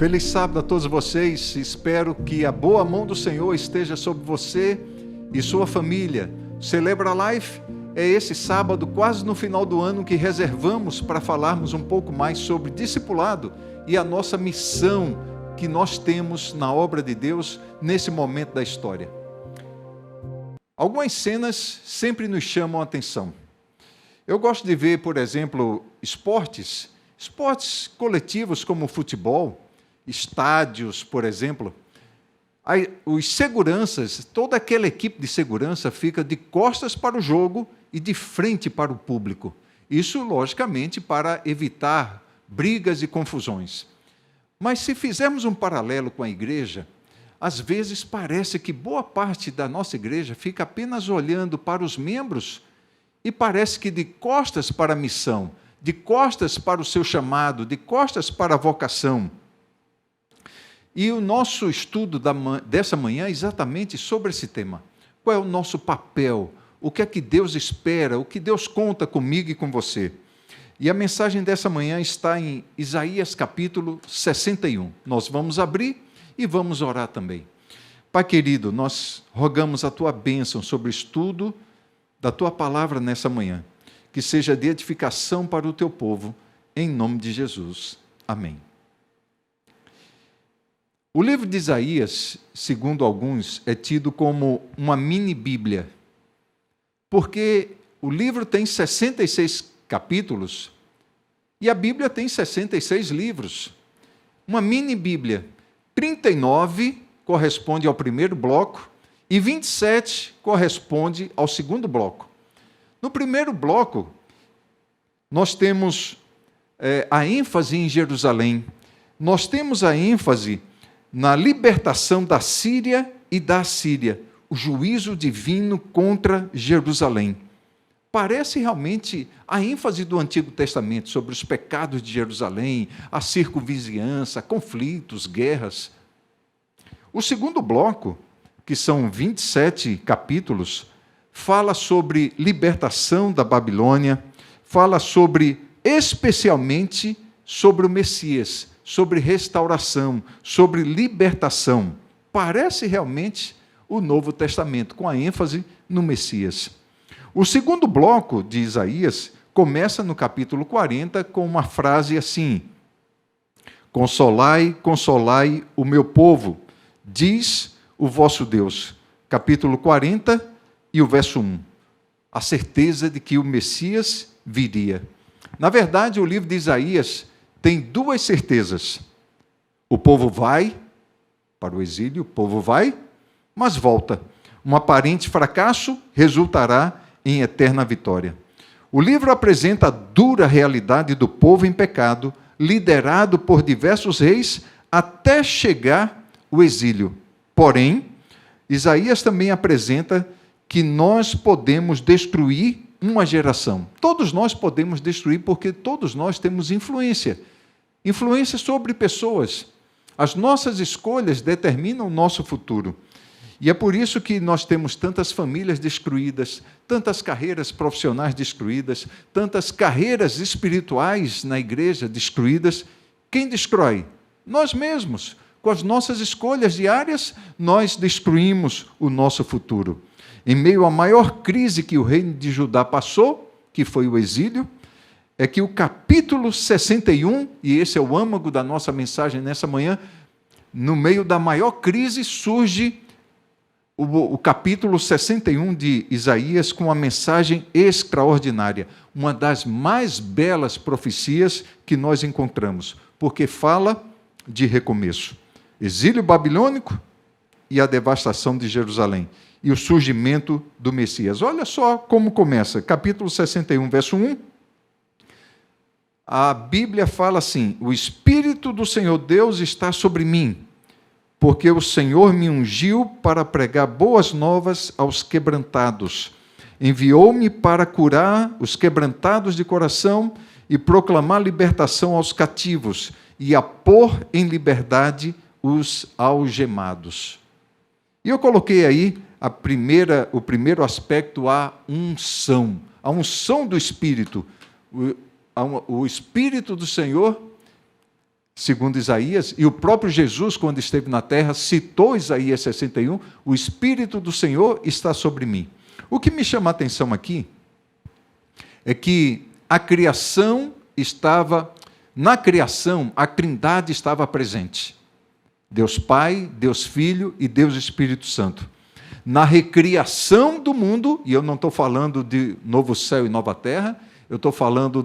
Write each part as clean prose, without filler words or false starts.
Feliz sábado a todos vocês. Espero que a boa mão do Senhor esteja sobre você e sua família. Celebra Life é esse sábado, quase no final do ano, que reservamos para falarmos um pouco mais sobre discipulado e a nossa missão que nós temos na obra de Deus nesse momento da história. Algumas cenas sempre nos chamam a atenção. Eu gosto de ver, por exemplo, esportes coletivos como futebol, estádios, por exemplo. Os seguranças, toda aquela equipe de segurança fica de costas para o jogo e de frente para o público. Isso, logicamente, para evitar brigas e confusões. Mas se fizermos um paralelo com a igreja, às vezes parece que boa parte da nossa igreja fica apenas olhando para os membros e parece que de costas para a missão, de costas para o seu chamado, de costas para a vocação. E o nosso estudo dessa manhã é exatamente sobre esse tema. Qual é o nosso papel? O que é que Deus espera? O que Deus conta comigo e com você? E a mensagem dessa manhã está em Isaías capítulo 61. Nós vamos abrir e vamos orar também. Pai querido, nós rogamos a Tua bênção sobre o estudo da Tua palavra nessa manhã. Que seja de edificação para o Teu povo, em nome de Jesus. Amém. O livro de Isaías, segundo alguns, é tido como uma mini-bíblia, porque o livro tem 66 capítulos e a Bíblia tem 66 livros. Uma mini-bíblia, 39 corresponde ao primeiro bloco e 27 corresponde ao segundo bloco. No primeiro bloco, nós temos a ênfase em Jerusalém, nós temos a ênfase na libertação da Síria e da Assíria, o juízo divino contra Jerusalém. Parece realmente a ênfase do Antigo Testamento sobre os pecados de Jerusalém, a circunvizinhança, conflitos, guerras. O segundo bloco, que são 27 capítulos, fala sobre libertação da Babilônia, fala especialmente sobre o Messias, sobre restauração, sobre libertação. Parece realmente o Novo Testamento, com a ênfase no Messias. O segundo bloco de Isaías começa no capítulo 40 com uma frase assim: Consolai, consolai o meu povo, diz o vosso Deus. Capítulo 40 e o verso 1. A certeza de que o Messias viria. Na verdade, o livro de Isaías tem duas certezas. O povo vai para o exílio, o povo vai, mas volta. Um aparente fracasso resultará em eterna vitória. O livro apresenta a dura realidade do povo em pecado, liderado por diversos reis, até chegar o exílio. Porém, Isaías também apresenta que nós podemos destruir uma geração. Todos nós podemos destruir porque todos nós temos influência sobre pessoas. As nossas escolhas determinam o nosso futuro. E é por isso que nós temos tantas famílias destruídas, tantas carreiras profissionais destruídas, tantas carreiras espirituais na igreja destruídas. Quem destrói? Nós mesmos. Com as nossas escolhas diárias, nós destruímos o nosso futuro. Em meio à maior crise que o reino de Judá passou, que foi o exílio, é que o capítulo 61, e esse é o âmago da nossa mensagem nessa manhã, no meio da maior crise surge o capítulo 61 de Isaías com uma mensagem extraordinária, uma das mais belas profecias que nós encontramos, porque fala de recomeço. Exílio babilônico e a devastação de Jerusalém, e o surgimento do Messias. Olha só como começa, capítulo 61, verso 1. A Bíblia fala assim: o Espírito do Senhor Deus está sobre mim, porque o Senhor me ungiu para pregar boas novas aos quebrantados. Enviou-me para curar os quebrantados de coração e proclamar libertação aos cativos e a pôr em liberdade os algemados. E eu coloquei aí o primeiro aspecto, a unção do Espírito. O Espírito do Senhor segundo Isaías, e o próprio Jesus, quando esteve na terra, citou Isaías 61, o Espírito do Senhor está sobre mim. O que me chama a atenção aqui é que na criação, a Trindade estava presente. Deus Pai, Deus Filho e Deus Espírito Santo. Na recriação do mundo, e eu não estou falando de novo céu e nova terra, eu estou falando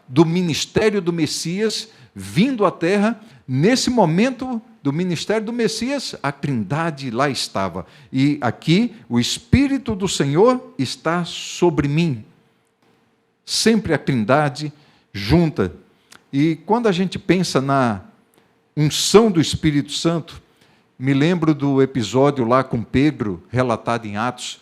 do ministério do Messias vindo à terra. Nesse momento do ministério do Messias, a Trindade lá estava. E aqui, o Espírito do Senhor está sobre mim. Sempre a Trindade junta. E quando a gente pensa na unção do Espírito Santo, me lembro do episódio lá com Pedro, relatado em Atos,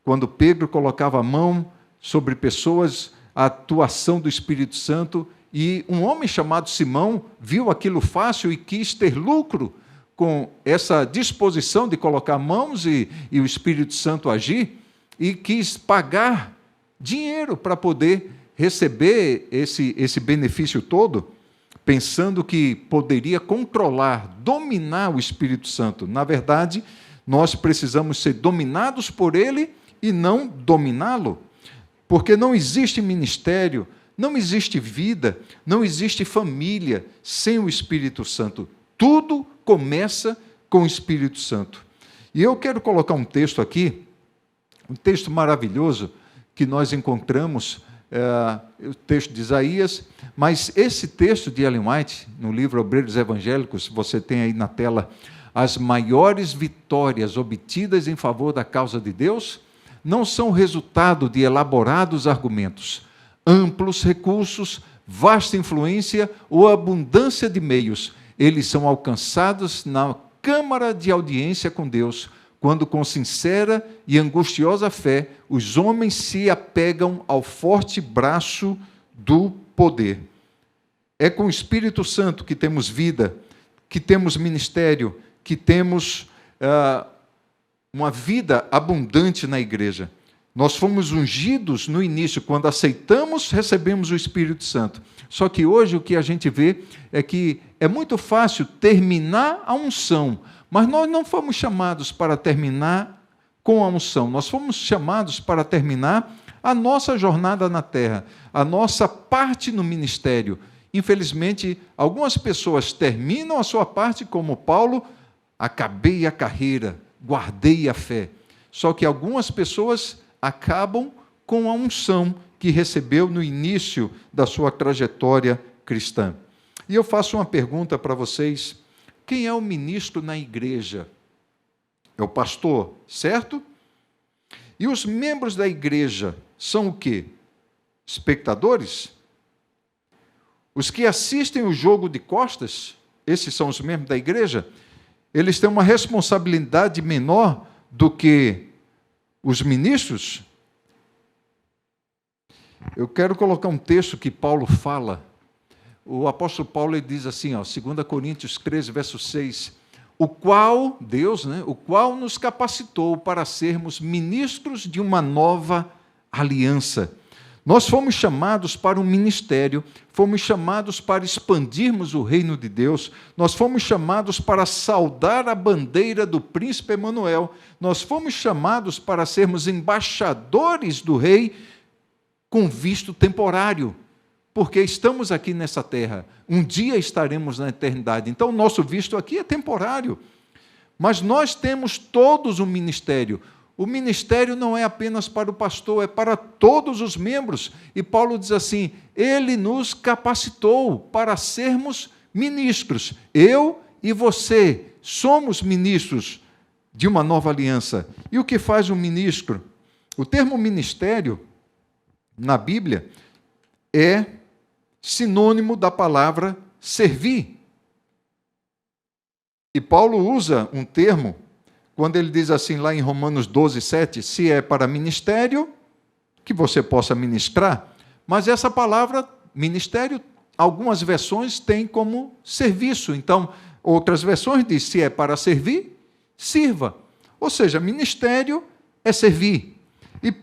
quando Pedro colocava a mão sobre pessoas, a atuação do Espírito Santo, e um homem chamado Simão viu aquilo fácil e quis ter lucro com essa disposição de colocar mãos e o Espírito Santo agir, e quis pagar dinheiro para poder receber esse benefício todo, pensando que poderia controlar, dominar o Espírito Santo. Na verdade, nós precisamos ser dominados por ele e não dominá-lo, porque não existe ministério, não existe vida, não existe família sem o Espírito Santo. Tudo começa com o Espírito Santo. E eu quero colocar um texto aqui, um texto maravilhoso que nós encontramos, o texto de Isaías, mas esse texto de Ellen White, no livro Obreiros Evangélicos, você tem aí na tela, as maiores vitórias obtidas em favor da causa de Deus não são resultado de elaborados argumentos, amplos recursos, vasta influência ou abundância de meios. Eles são alcançados na câmara de audiência com Deus, quando com sincera e angustiosa fé, os homens se apegam ao forte braço do poder. É com o Espírito Santo que temos vida, que temos ministério, que temos uma vida abundante na igreja. Nós fomos ungidos no início, quando aceitamos, recebemos o Espírito Santo. Só que hoje o que a gente vê é que é muito fácil terminar a unção, mas nós não fomos chamados para terminar com a unção, nós fomos chamados para terminar a nossa jornada na terra, a nossa parte no ministério. Infelizmente, algumas pessoas terminam a sua parte, como Paulo, acabei a carreira, guardei a fé. Só que algumas pessoas acabam com a unção que recebeu no início da sua trajetória cristã. E eu faço uma pergunta para vocês: quem é o ministro na igreja? É o pastor, certo? E os membros da igreja são o quê? Espectadores? Os que assistem o jogo de costas, esses são os membros da igreja, eles têm uma responsabilidade menor do que os ministros? Eu quero colocar um texto que Paulo fala. O apóstolo Paulo ele diz assim, 2 Coríntios 13, verso 6, o qual, Deus, o qual nos capacitou para sermos ministros de uma nova aliança. Nós fomos chamados para um ministério, fomos chamados para expandirmos o reino de Deus, nós fomos chamados para saudar a bandeira do príncipe Emanuel, nós fomos chamados para sermos embaixadores do rei com visto temporário, porque estamos aqui nessa terra, um dia estaremos na eternidade, então o nosso visto aqui é temporário, mas nós temos todos um ministério. O ministério não é apenas para o pastor, é para todos os membros. E Paulo diz assim, ele nos capacitou para sermos ministros. Eu e você somos ministros de uma nova aliança. E o que faz um ministro? O termo ministério, na Bíblia, é sinônimo da palavra servir. E Paulo usa um termo, quando ele diz assim lá em Romanos 12, 7, se é para ministério, que você possa ministrar, mas essa palavra, ministério, algumas versões têm como serviço, então, outras versões dizem, se é para servir, sirva. Ou seja, ministério é servir. E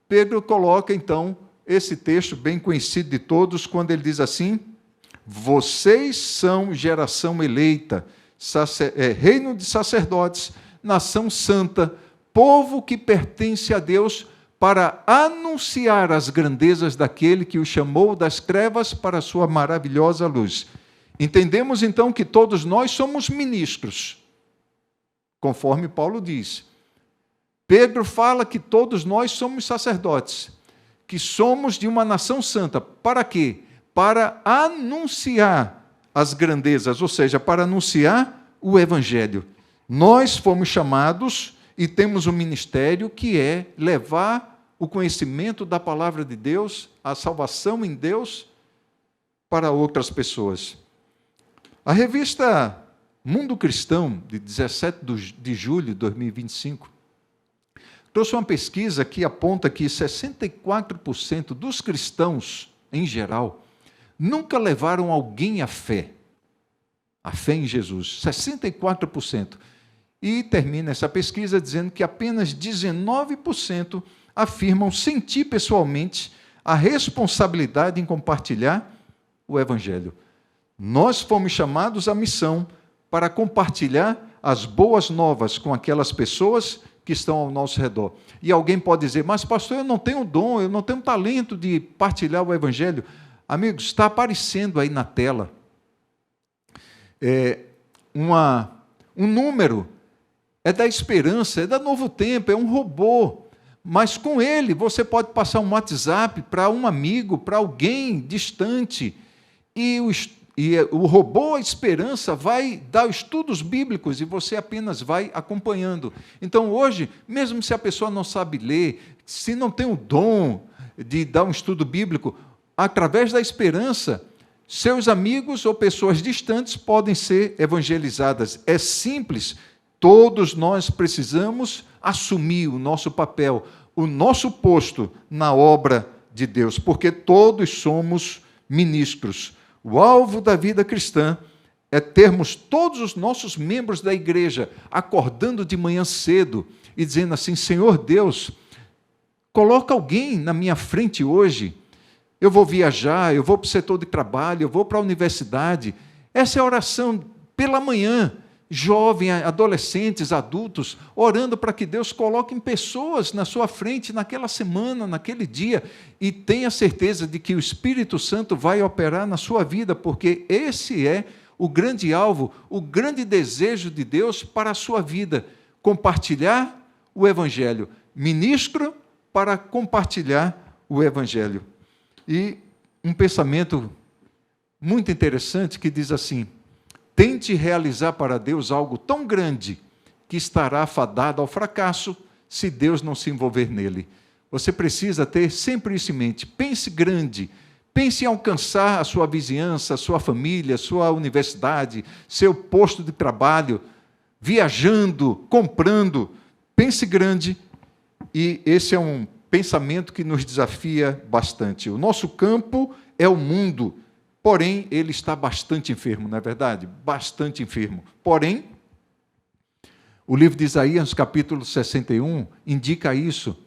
Pedro coloca, então, esse texto bem conhecido de todos, quando ele diz assim: vocês são geração eleita, reino de sacerdotes, nação santa, povo que pertence a Deus, para anunciar as grandezas daquele que o chamou das trevas para a sua maravilhosa luz. Entendemos então que todos nós somos ministros, conforme Paulo diz. Pedro fala que todos nós somos sacerdotes, que somos de uma nação santa. Para quê? Para anunciar as grandezas, ou seja, para anunciar o Evangelho. Nós fomos chamados e temos um ministério que é levar o conhecimento da palavra de Deus, a salvação em Deus, para outras pessoas. A revista Mundo Cristão, de 17 de julho de 2025, trouxe uma pesquisa que aponta que 64% dos cristãos, em geral, nunca levaram alguém à fé em Jesus. 64%. E termina essa pesquisa dizendo que apenas 19% afirmam sentir pessoalmente a responsabilidade em compartilhar o Evangelho. Nós fomos chamados à missão para compartilhar as boas novas com aquelas pessoas que estão ao nosso redor. E alguém pode dizer: mas pastor, eu não tenho dom, eu não tenho talento de partilhar o Evangelho. Amigos, está aparecendo aí na tela um número, é da esperança, é da Novo Tempo, é um robô, mas com ele você pode passar um WhatsApp para um amigo, para alguém distante, e o robô A Esperança vai dar estudos bíblicos e você apenas vai acompanhando. Então hoje, mesmo se a pessoa não sabe ler, se não tem o dom de dar um estudo bíblico, através da esperança, seus amigos ou pessoas distantes podem ser evangelizadas. É simples, todos nós precisamos assumir o nosso papel, o nosso posto na obra de Deus, porque todos somos ministros. O alvo da vida cristã é termos todos os nossos membros da igreja acordando de manhã cedo e dizendo assim: Senhor Deus, coloca alguém na minha frente hoje. Eu vou viajar, eu vou para o setor de trabalho, eu vou para a universidade. Essa é a oração pela manhã. Jovens, adolescentes, adultos, orando para que Deus coloque pessoas na sua frente naquela semana, naquele dia, e tenha certeza de que o Espírito Santo vai operar na sua vida, porque esse é o grande alvo, o grande desejo de Deus para a sua vida: compartilhar o Evangelho. Ministro para compartilhar o Evangelho. E um pensamento muito interessante que diz assim: tente realizar para Deus algo tão grande que estará fadado ao fracasso se Deus não se envolver nele. Você precisa ter sempre isso em mente. Pense grande, pense em alcançar a sua vizinhança, a sua família, a sua universidade, seu posto de trabalho, viajando, comprando. Pense grande, e esse é um pensamento que nos desafia bastante. O nosso campo é o mundo, porém, ele está bastante enfermo, não é verdade? Bastante enfermo. Porém, o livro de Isaías, capítulo 61, indica isso.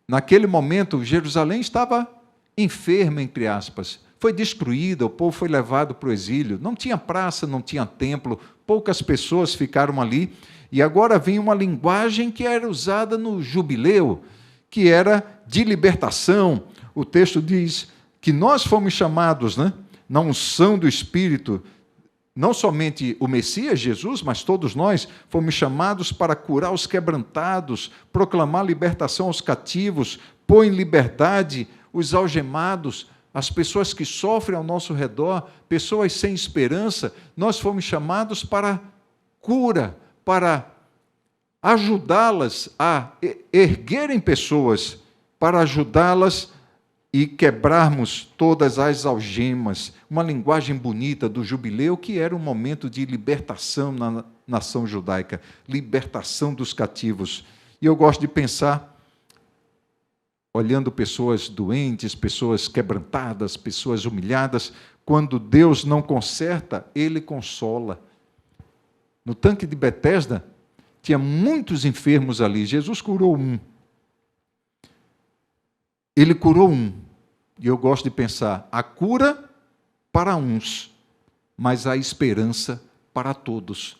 Naquele momento, Jerusalém estava enferma, entre aspas. Foi destruída, o povo foi levado para o exílio. Não tinha praça, não tinha templo, poucas pessoas ficaram ali. E agora vem uma linguagem que era usada no jubileu, que era de libertação. O texto diz que nós fomos chamados, na unção do Espírito, não somente o Messias, Jesus, mas todos nós fomos chamados para curar os quebrantados, proclamar libertação aos cativos, pôr em liberdade os algemados, as pessoas que sofrem ao nosso redor, pessoas sem esperança. Nós fomos chamados para cura, para ajudá-las a erguerem pessoas, para ajudá-las e quebrarmos todas as algemas. Uma linguagem bonita do jubileu, que era um momento de libertação na nação judaica, libertação dos cativos. E eu gosto de pensar, olhando pessoas doentes, pessoas quebrantadas, pessoas humilhadas, quando Deus não conserta, Ele consola. No tanque de Betesda, tinha muitos enfermos ali. Jesus curou um. Ele curou um. E eu gosto de pensar, a cura para uns, mas a esperança para todos.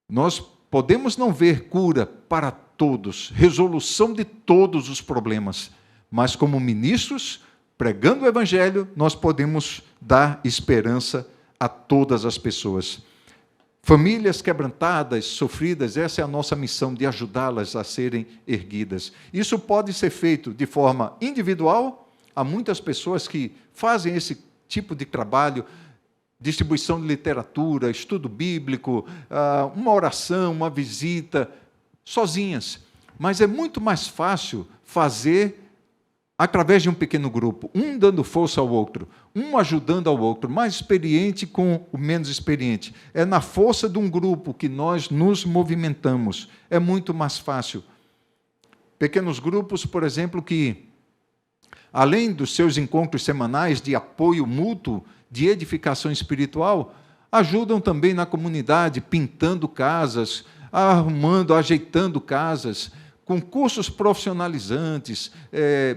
Nós podemos não ver cura para todos, resolução de todos os problemas, mas como ministros, pregando o Evangelho, nós podemos dar esperança a todas as pessoas. Famílias quebrantadas, sofridas, essa é a nossa missão, de ajudá-las a serem erguidas. Isso pode ser feito de forma individual. Há muitas pessoas que fazem esse tipo de trabalho, distribuição de literatura, estudo bíblico, uma oração, uma visita, sozinhas. Mas é muito mais fácil fazer através de um pequeno grupo, um dando força ao outro, um ajudando ao outro, mais experiente com o menos experiente. É na força de um grupo que nós nos movimentamos. É muito mais fácil. Pequenos grupos, por exemplo, que, além dos seus encontros semanais de apoio mútuo, de edificação espiritual, ajudam também na comunidade, pintando casas, arrumando, ajeitando casas, com cursos profissionalizantes,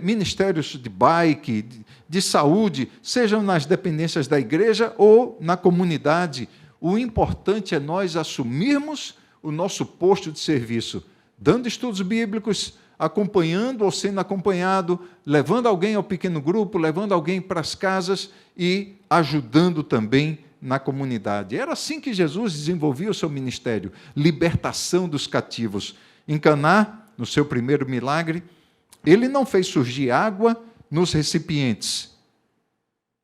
ministérios de bike, de saúde, sejam nas dependências da igreja ou na comunidade. O importante é nós assumirmos o nosso posto de serviço, dando estudos bíblicos, acompanhando ou sendo acompanhado, levando alguém ao pequeno grupo, levando alguém para as casas e ajudando também na comunidade. Era assim que Jesus desenvolvia o seu ministério, libertação dos cativos. Em Caná, no seu primeiro milagre, ele não fez surgir água nos recipientes,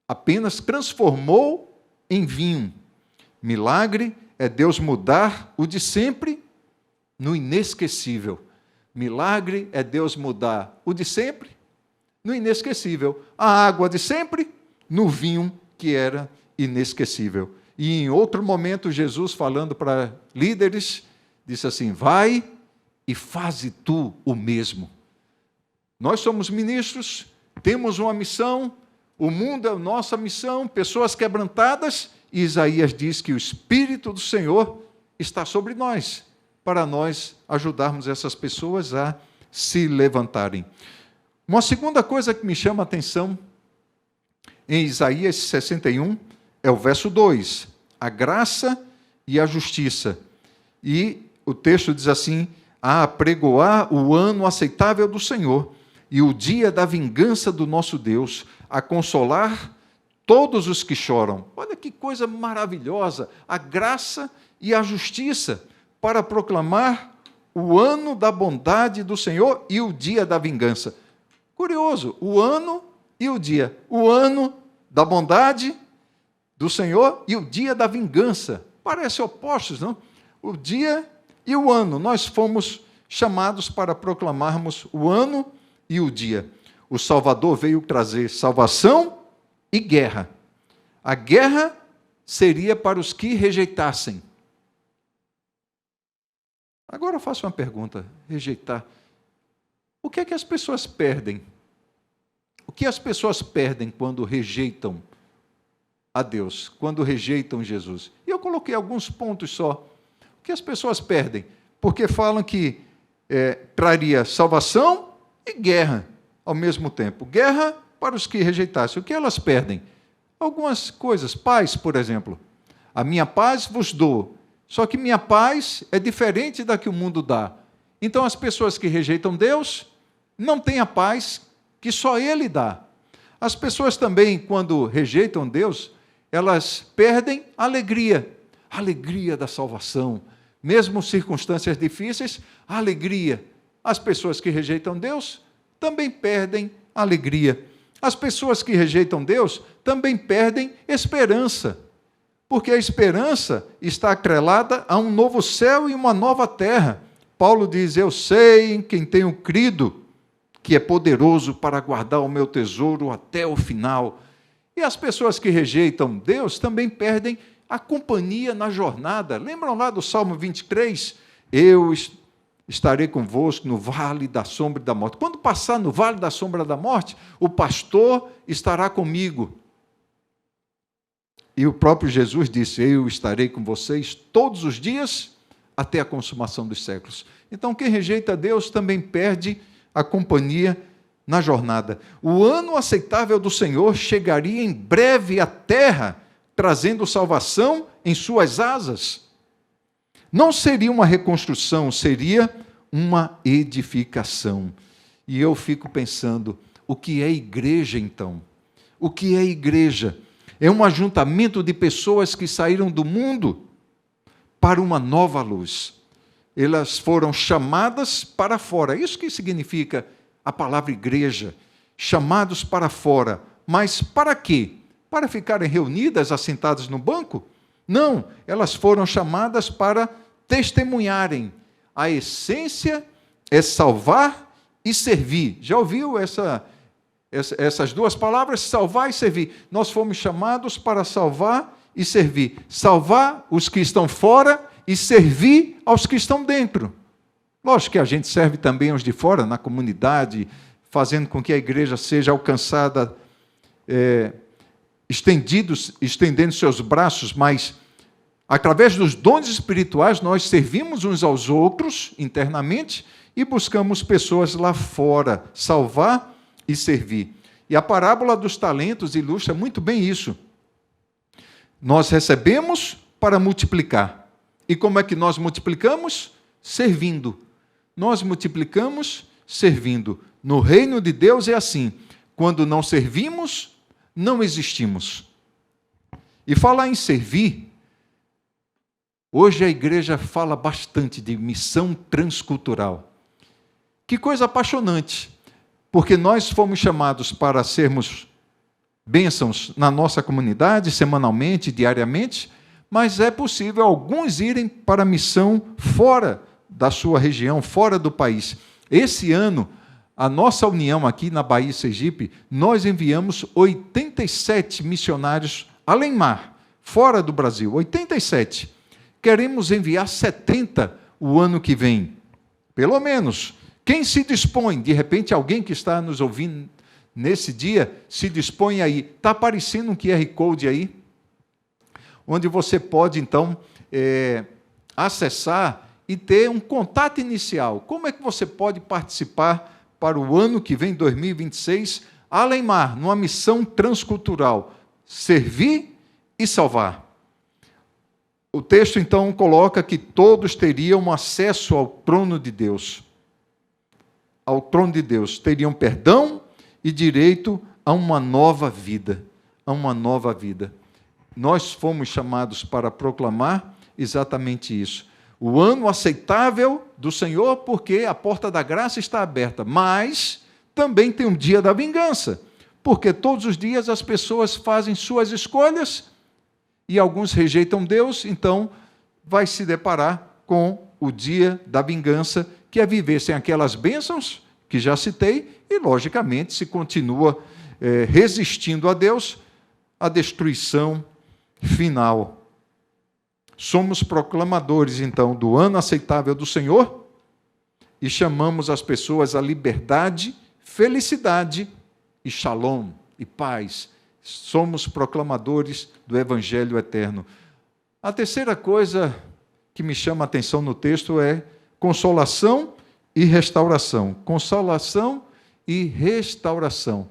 apenas transformou em vinho. Milagre é Deus mudar o de sempre no inesquecível. Milagre é Deus mudar o de sempre no inesquecível. A água de sempre no vinho que era inesquecível. E em outro momento, Jesus, falando para líderes, disse assim: vai e faze tu o mesmo. Nós somos ministros, temos uma missão, o mundo é a nossa missão, pessoas quebrantadas, e Isaías diz que o Espírito do Senhor está sobre nós, para nós ajudarmos essas pessoas a se levantarem. Uma segunda coisa que me chama a atenção em Isaías 61 é o verso 2, a graça e a justiça. E o texto diz assim: a apregoar o ano aceitável do Senhor e o dia da vingança do nosso Deus, a consolar todos os que choram. Olha que coisa maravilhosa, a graça e a justiça, para proclamar o ano da bondade do Senhor e o dia da vingança. Curioso, o ano e o dia. O ano da bondade do Senhor e o dia da vingança. Parecem opostos, não? O dia e o ano. Nós fomos chamados para proclamarmos o ano e o dia. O Salvador veio trazer salvação e guerra. A guerra seria para os que rejeitassem. Agora eu faço uma pergunta: rejeitar. O que é que as pessoas perdem? O que as pessoas perdem quando rejeitam a Deus, quando rejeitam Jesus? E eu coloquei alguns pontos só. O que as pessoas perdem? Porque falam que traria salvação e guerra ao mesmo tempo. Guerra para os que rejeitassem. O que elas perdem? Algumas coisas. Paz, por exemplo. A minha paz vos dou. Só que minha paz é diferente da que o mundo dá. Então, as pessoas que rejeitam Deus não têm a paz que só Ele dá. As pessoas também, quando rejeitam Deus, elas perdem a alegria da salvação. Mesmo circunstâncias difíceis, a alegria. As pessoas que rejeitam Deus também perdem a alegria. As pessoas que rejeitam Deus também perdem esperança, porque a esperança está atrelada a um novo céu e uma nova terra. Paulo diz: eu sei em quem tenho crido, que é poderoso para guardar o meu tesouro até o final. E as pessoas que rejeitam Deus também perdem a companhia na jornada. Lembram lá do Salmo 23? Eu estarei convosco no vale da sombra da morte. Quando passar no vale da sombra da morte, o pastor estará comigo. E o próprio Jesus disse: eu estarei com vocês todos os dias até a consumação dos séculos. Então, quem rejeita Deus também perde a companhia na jornada. O ano aceitável do Senhor chegaria em breve à terra, trazendo salvação em suas asas. Não seria uma reconstrução, seria uma edificação. E eu fico pensando, o que é igreja então? O que é igreja? É um ajuntamento de pessoas que saíram do mundo para uma nova luz. Elas foram chamadas para fora. Isso que significa a palavra igreja. Chamados para fora. Mas para quê? Para ficarem reunidas, assentadas no banco? Não, elas foram chamadas para testemunharem. A essência é salvar e servir. Já ouviu essas duas palavras? Salvar e servir. Nós fomos chamados para salvar e servir. Salvar os que estão fora e servir aos que estão dentro. Lógico que a gente serve também aos de fora, na comunidade, fazendo com que a igreja seja alcançada, estendendo seus braços, mas através dos dons espirituais nós servimos uns aos outros internamente e buscamos pessoas lá fora, salvar e servir. E a parábola dos talentos ilustra muito bem isso. Nós recebemos para multiplicar. E como é que nós multiplicamos? Servindo. Nós multiplicamos servindo. No reino de Deus é assim. Quando não servimos, não existimos. E falar em servir, hoje a igreja fala bastante de missão transcultural. Que coisa apaixonante, porque nós fomos chamados para sermos bênçãos na nossa comunidade, semanalmente, diariamente, mas é possível alguns irem para a missão fora da sua região, fora do país. Esse ano, a nossa união aqui na Bahia e Sergipe, nós enviamos 87 missionários além mar, fora do Brasil, 87. Queremos enviar 70 o ano que vem, pelo menos. Quem se dispõe? De repente, alguém que está nos ouvindo nesse dia, se dispõe aí. Está aparecendo um QR Code aí, onde você pode, então, acessar e ter um contato inicial. Como é que você pode participar para o ano que vem, 2026, além mar, numa missão transcultural, servir e salvar? O texto, então, coloca que todos teriam acesso ao trono de Deus. Ao trono de Deus. Teriam perdão e direito a uma nova vida. A uma nova vida. Nós fomos chamados para proclamar exatamente isso. O ano aceitável do Senhor, porque a porta da graça está aberta, mas também tem um dia da vingança, porque todos os dias as pessoas fazem suas escolhas e alguns rejeitam Deus, então vai se deparar com o dia da vingança, que é viver sem aquelas bênçãos que já citei, e logicamente se continua resistindo a Deus, a destruição final. Somos proclamadores, então, do ano aceitável do Senhor e chamamos as pessoas à liberdade, felicidade e shalom, e paz. Somos proclamadores do Evangelho eterno. A terceira coisa que me chama a atenção no texto é consolação e restauração. Consolação e restauração.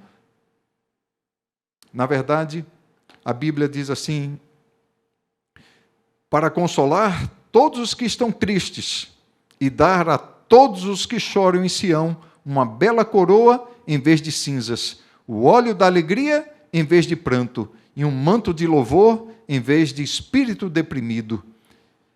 Na verdade, a Bíblia diz assim: para consolar todos os que estão tristes e dar a todos os que choram em Sião uma bela coroa em vez de cinzas, o óleo da alegria em vez de pranto, e um manto de louvor em vez de espírito deprimido.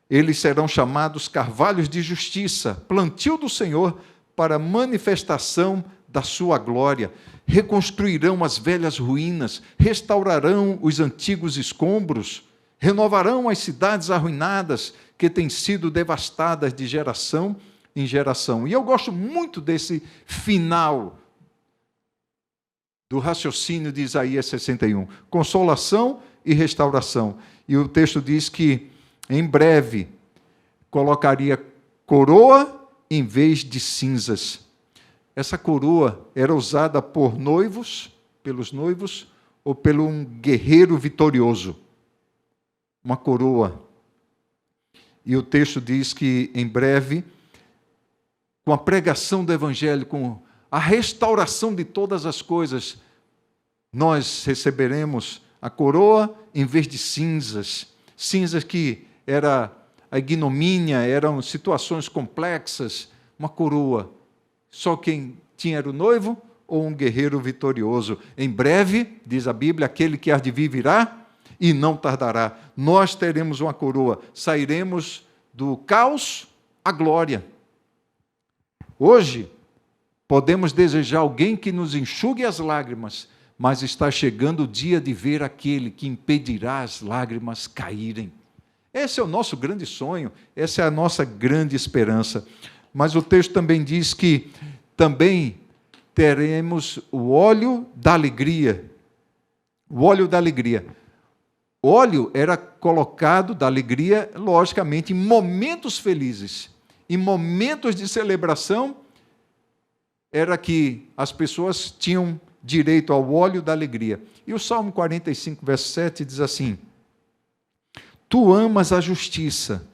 Eles serão chamados carvalhos de justiça, plantio do Senhor para manifestação da sua glória. Reconstruirão as velhas ruínas, restaurarão os antigos escombros, renovarão as cidades arruinadas que têm sido devastadas de geração em geração. E eu gosto muito desse final do raciocínio de Isaías 61. Consolação e restauração. E o texto diz que, em breve, colocaria coroa em vez de cinzas. Essa coroa era usada por noivos, pelos noivos, ou pelo um guerreiro vitorioso. Uma coroa. E o texto diz que, em breve, com a pregação do Evangelho, com a restauração de todas as coisas, nós receberemos a coroa em vez de cinzas. Cinzas que era a ignomínia, eram situações complexas. Uma coroa. Só quem tinha era o noivo ou um guerreiro vitorioso. Em breve, diz a Bíblia, aquele que há de vir virá e não tardará. Nós teremos uma coroa. Sairemos do caos à glória. Hoje, podemos desejar alguém que nos enxugue as lágrimas, mas está chegando o dia de ver aquele que impedirá as lágrimas caírem. Esse é o nosso grande sonho, essa é a nossa grande esperança. Mas o texto também diz que também teremos o óleo da alegria. O óleo da alegria. O óleo era colocado da alegria, logicamente, em momentos felizes, em momentos de celebração, era que as pessoas tinham direito ao óleo da alegria. E o Salmo 45, verso 7 diz assim: Tu amas a justiça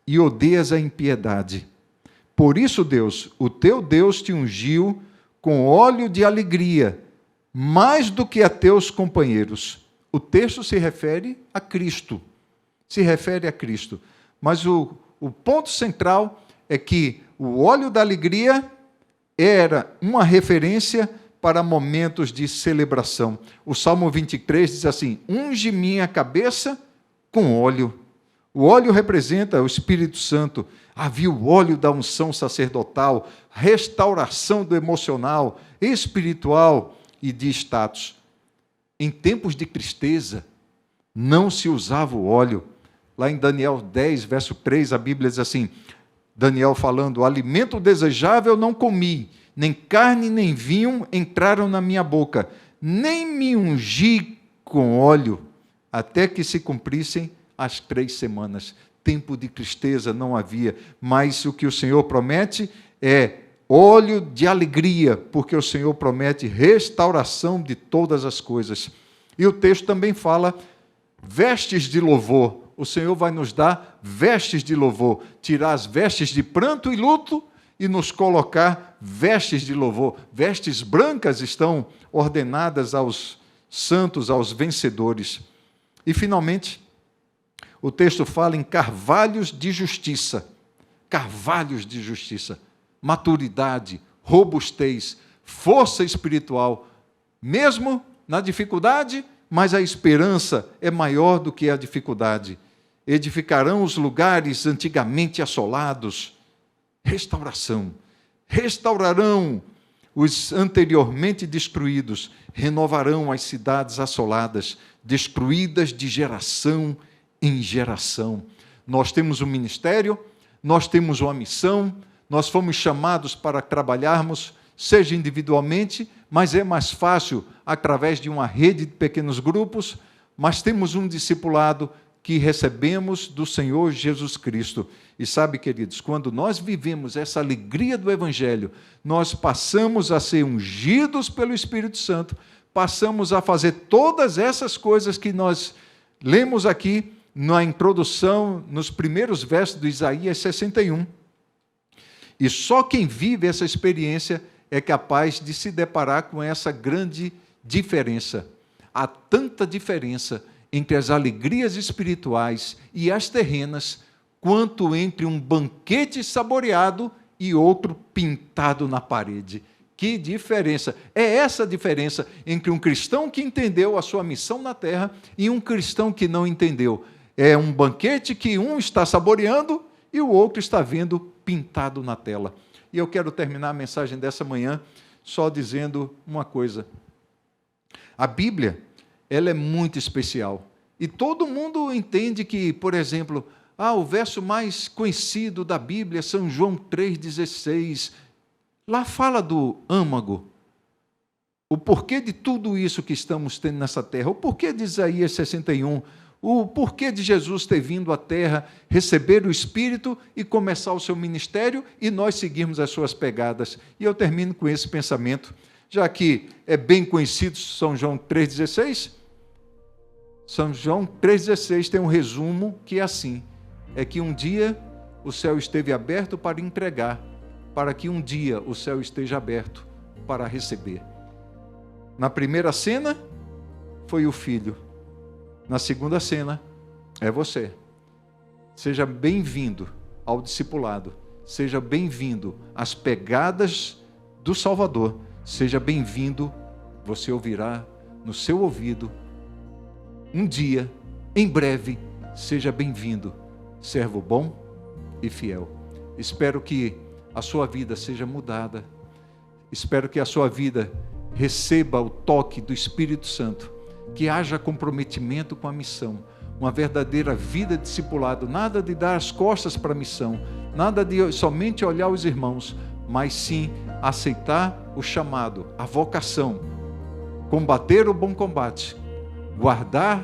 e odeias a impiedade. Por isso, Deus, o teu Deus te ungiu com óleo de alegria, mais do que a teus companheiros. O texto se refere a Cristo. Se refere a Cristo. Mas o ponto central é que o óleo da alegria era uma referência para momentos de celebração. O Salmo 23 diz assim: Unge minha cabeça com óleo. O óleo representa o Espírito Santo. Havia o óleo da unção sacerdotal, restauração do emocional, espiritual e de status. Em tempos de tristeza, não se usava o óleo. Lá em Daniel 10, verso 3, a Bíblia diz assim, Daniel falando: alimento desejável não comi, nem carne nem vinho entraram na minha boca, nem me ungi com óleo, até que se cumprissem as 3 semanas. Tempo de tristeza não havia, mas o que o Senhor promete é óleo de alegria, porque o Senhor promete restauração de todas as coisas. E o texto também fala vestes de louvor. O Senhor vai nos dar vestes de louvor, tirar as vestes de pranto e luto e nos colocar vestes de louvor. Vestes brancas estão ordenadas aos santos, aos vencedores. E, finalmente, o texto fala em carvalhos de justiça. Carvalhos de justiça. Maturidade, robustez, força espiritual. Mesmo na dificuldade, mas a esperança é maior do que a dificuldade. Edificarão os lugares antigamente assolados. Restauração. Restaurarão os anteriormente destruídos. Renovarão as cidades assoladas, destruídas de geração em geração. Nós temos um ministério, nós temos uma missão, nós fomos chamados para trabalharmos, seja individualmente, mas é mais fácil através de uma rede de pequenos grupos, mas temos um discipulado que recebemos do Senhor Jesus Cristo. E sabe, queridos, quando nós vivemos essa alegria do Evangelho, nós passamos a ser ungidos pelo Espírito Santo, passamos a fazer todas essas coisas que nós lemos aqui na introdução, nos primeiros versos do Isaías 61. E só quem vive essa experiência é capaz de se deparar com essa grande diferença. Há tanta diferença entre as alegrias espirituais e as terrenas, quanto entre um banquete saboreado e outro pintado na parede. Que diferença! É essa a diferença entre um cristão que entendeu a sua missão na terra e um cristão que não entendeu. É um banquete que um está saboreando e o outro está vendo pintado na tela. E eu quero terminar a mensagem dessa manhã só dizendo uma coisa. A Bíblia, ela é muito especial. E todo mundo entende que, por exemplo, o verso mais conhecido da Bíblia é São João 3,16. Lá fala do âmago. O porquê de tudo isso que estamos tendo nessa terra. O porquê de Isaías 61. O porquê de Jesus ter vindo à terra, receber o Espírito e começar o seu ministério e nós seguirmos as suas pegadas. E eu termino com esse pensamento, já que é bem conhecido São João 3,16. São João 3,16 tem um resumo que é assim, é que um dia o céu esteve aberto para entregar, para que um dia o céu esteja aberto para receber. Na primeira cena, foi o filho. Na segunda cena, é você. Seja bem-vindo ao discipulado. Seja bem-vindo às pegadas do Salvador. Seja bem-vindo, você ouvirá no seu ouvido, um dia, em breve, seja bem-vindo, servo bom e fiel. Espero que a sua vida seja mudada. Espero que a sua vida receba o toque do Espírito Santo, que haja comprometimento com a missão, uma verdadeira vida discipulado, nada de dar as costas para a missão, nada de somente olhar os irmãos, mas sim aceitar o chamado, a vocação, combater o bom combate, guardar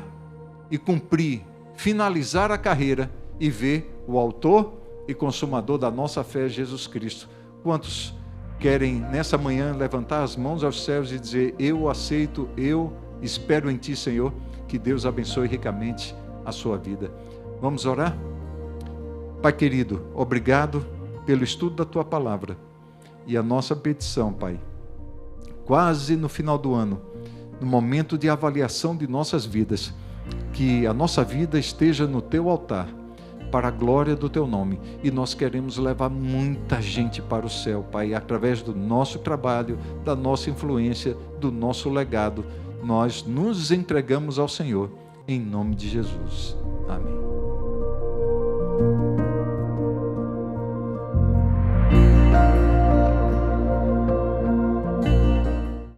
e cumprir, finalizar a carreira e ver o autor e consumador da nossa fé, Jesus Cristo. Quantos querem nessa manhã levantar as mãos aos céus e dizer: eu aceito, eu espero em Ti, Senhor? Que Deus abençoe ricamente a sua vida. Vamos orar? Pai querido, obrigado pelo estudo da Tua palavra. E a nossa petição, Pai, quase no final do ano, no momento de avaliação de nossas vidas, que a nossa vida esteja no Teu altar, para a glória do Teu nome. E nós queremos levar muita gente para o céu, Pai, através do nosso trabalho, da nossa influência, do nosso legado. Nós nos entregamos ao Senhor, em nome de Jesus. Amém.